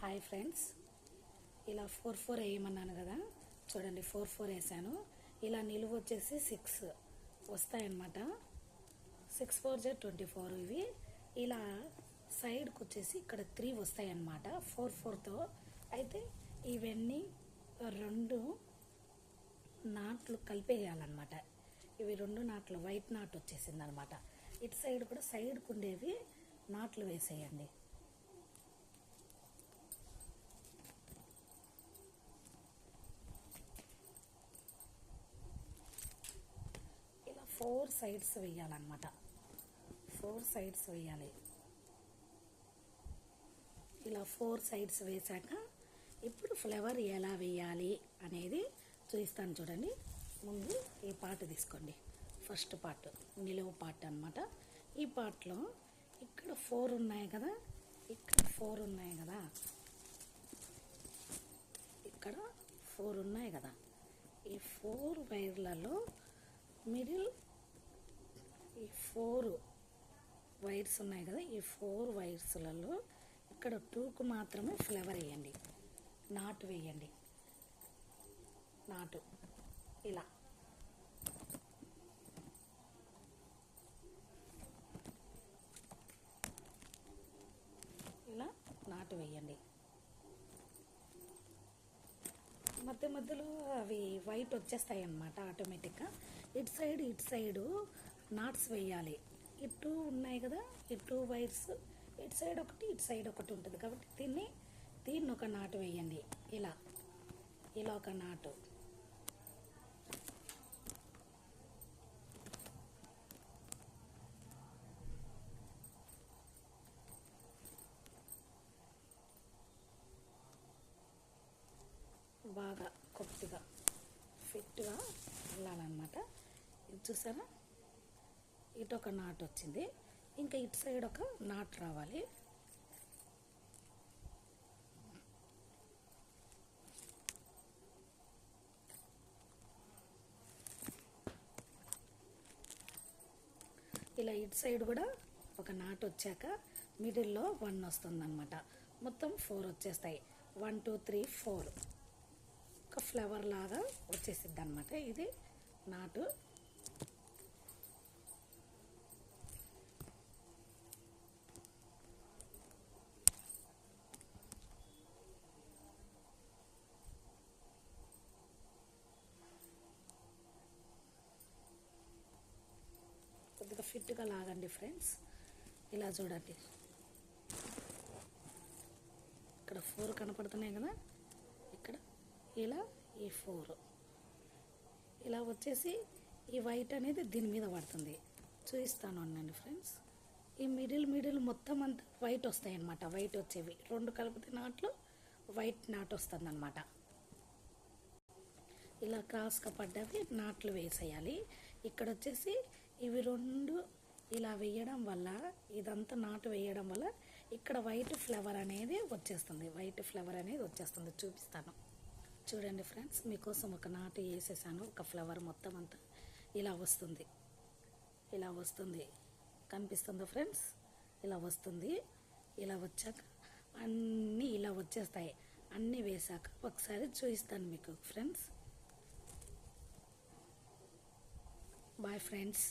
Hi friends, ఇలా 4 వేయమన్నాను కదా, చూడండి 4 వేసాను. ఇలా నిలువు వచ్చేసి 6 వస్తాయన్నమాట. 6 4 జా 24. ఇవి ఇలా సైడ్కి వచ్చేసి ఇక్కడ 3 వస్తాయన్నమాట 4తో. అయితే ఇవన్నీ 2 నాట్లు కలిపేయాలన్నమాట. ఇవి 2 నాట్లు వైట్ నాట్ వచ్చేసింది అనమాట. ఇటు సైడ్ కూడా సైడ్కు ఉండేవి నాట్లు వేసేయండి. ఇలా 4 సైడ్స్ వేయాలన్నమాట. 4 సైడ్స్ వేయాలి. ఇలా 4 సైడ్స్ వేసాక ఇప్పుడు ఫ్లవర్ ఎలా వేయాలి అనేది చూపిస్తాను. చూడండి, ముందు ఈ పార్ట్ తీసుకోండి. ఫస్ట్ పార్ట్ నిలువు పార్ట్ అన్నమాట. ఈ పార్ట్లో ఇక్కడ 4 ఉన్నాయి కదా, ఇక్కడ 4 ఉన్నాయి కదా, ఇక్కడ 4 ఉన్నాయి కదా. ఈ 4 వైర్లలో మిడిల్ ఈ 4 వైర్స్ ఉన్నాయి కదా, ఈ 4 వైర్స్లలో ఇక్కడ 2కు మాత్రమే ఫ్లవర్ వేయండి, నాటు వేయండి. నాటు ఇలా ఇలా నాటు వేయండి. మధ్యలో అవి వైట్ వచ్చేస్తాయి అన్నమాట ఆటోమేటిక్గా. ఇటు సైడు నాట్స్ వేయాలి. ఈ 2 ఉన్నాయి కదా, ఈ 2 వైర్స్ ఇటు సైడ్ ఒకటి ఇటు సైడ్ ఒకటి ఉంటుంది కాబట్టి దీన్ని ఒక నాటు వేయండి. ఇలా ఒక నాటు. బాగా కొద్దిగా ఫిట్గా వెళ్ళాలన్నమాట. ఇది చూసారా, ఇటు ఒక నాటు వచ్చింది, ఇంకా ఇటు సైడ్ ఒక నాటు రావాలి. ఇలా ఇటు సైడ్ కూడా ఒక నాటు వచ్చాక మిడిల్లో 1 వస్తుంది అనమాట. మొత్తం 4 వచ్చేస్తాయి. 1 2 3 4 ఒక ఫ్లవర్ లాగా వచ్చేసిద్ది అనమాట. ఇది నాటు. కొద్దిగా ఫిట్గా లాగండి ఫ్రెండ్స్. ఇలా చూడండి, ఇక్కడ 4 కనపడుతున్నాయి కదా, ఇక్కడ ఇలా ఈ 4 ఇలా వచ్చేసి ఈ వైట్ అనేది దీని మీద పడుతుంది. చూపిస్తాను అనండి ఫ్రెండ్స్. ఈ మిడిల్ మొత్తం అంతా వైట్ వస్తాయి అన్నమాట. వైట్ వచ్చేవి 2 కలిపితే నాట్లు వైట్ నాటు వస్తుంది అనమాట. ఇలా క్రాస్గా పడ్డవి నాట్లు వేసేయాలి. ఇక్కడ వచ్చేసి ఇవి 2 ఇలా వేయడం వల్ల, ఇదంతా నాటు వేయడం వల్ల ఇక్కడ వైట్ ఫ్లవర్ అనేది వచ్చేస్తుంది. చూపిస్తాను చూడండి ఫ్రెండ్స్. మీకోసం ఒక నాటు వేసేసాను. ఒక ఫ్లవర్ మొత్తం అంతా ఇలా వస్తుంది. కనిపిస్తుందా ఫ్రెండ్స్? ఇలా వస్తుంది. ఇలా వచ్చాక అన్నీ ఇలా వచ్చేస్తాయి. అన్నీ వేసాక ఒకసారి చూపిస్తాను మీకు ఫ్రెండ్స్. Bye friends.